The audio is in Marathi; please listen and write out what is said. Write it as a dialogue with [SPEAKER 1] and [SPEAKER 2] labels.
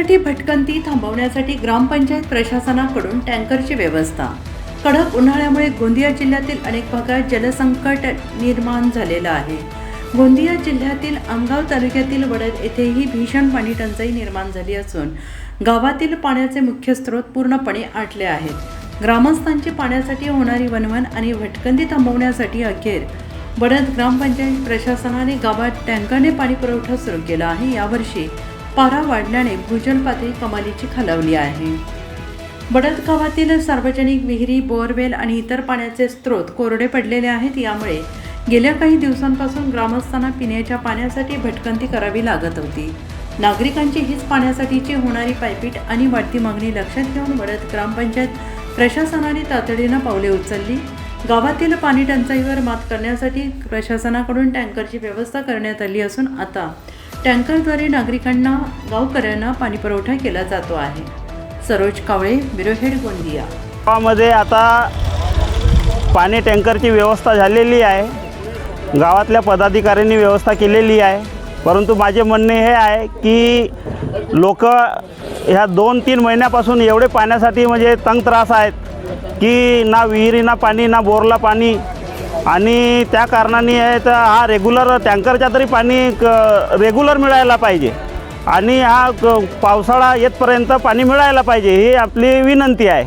[SPEAKER 1] पाण्यासाठी भटकंती थांबवण्यासाठी ग्रामपंचायत प्रशासनाकडून टँकरची व्यवस्था। कडक उन्हाळ्यामुळे गोंदिया जिल्ह्यातील अनेक भागात जलसंकट निर्माण झालेलं आहे। गोंदिया जिल्ह्यातील आमगाव तालुक्यातील वडद येथेही भीषण पाणी टंचाई निर्माण झाली असून गावातील पाण्याचे मुख्य स्रोत पूर्णपणे आटले आहेत। ग्रामस्थांची पाण्यासाठी होणारी वणवण आणि भटकंती थांबवण्यासाठी अखेर वडद ग्रामपंचायत प्रशासनाने गावात टँकरने पाणी पुरवठा सुरू केला आहे। यावर्षी पारा वाढल्याने भूजल पातळी कमालीची खालावली आहे। वडद गावातील सार्वजनिक विहिरी, बोअरवेल आणि इतर पाण्याचे स्रोत कोरडे पडलेले आहेत। यामुळे गेल्या काही दिवसांपासून ग्रामस्थांना पिण्याच्या पाण्यासाठी भटकंती करावी लागत होती। नागरिकांची हीच पाण्यासाठीची होणारी पायपीट आणि वाढती मागणी लक्षात घेऊन वडद ग्रामपंचायत प्रशासनाने तातडीने पावले उचलली। गावातील पाणी टंचाईवर मात करण्यासाठी प्रशासनाकडून टँकरची व्यवस्था करण्यात आली असून आता टँकरद्वारे नागरिकांना, गावकऱ्यांना पाणी पुरवठा केला जातो आहे। सरोज कावळे, ब्युरो हेड, गोंदिया।
[SPEAKER 2] गावामध्ये आता पाणी टँकरची व्यवस्था झालेली आहे। गावातल्या पदाधिकाऱ्यांनी व्यवस्था केलेली आहे। परंतु माझे म्हणणे हे आहे की लोक ह्या 2-3 महिन्यापासून एवढे पाण्यासाठी म्हणजे तंग त्रास आहेत की ना विहिरीना पाणी, ना बोरला पाणी, आणि त्या कारणाने आहे तर हा रेग्युलर टँकरच्या तरी पाणी रेग्युलर मिळायला पाहिजे आणि हा पावसाळा येतपर्यंत पाणी मिळायला पाहिजे, ही आपली विनंती आहे।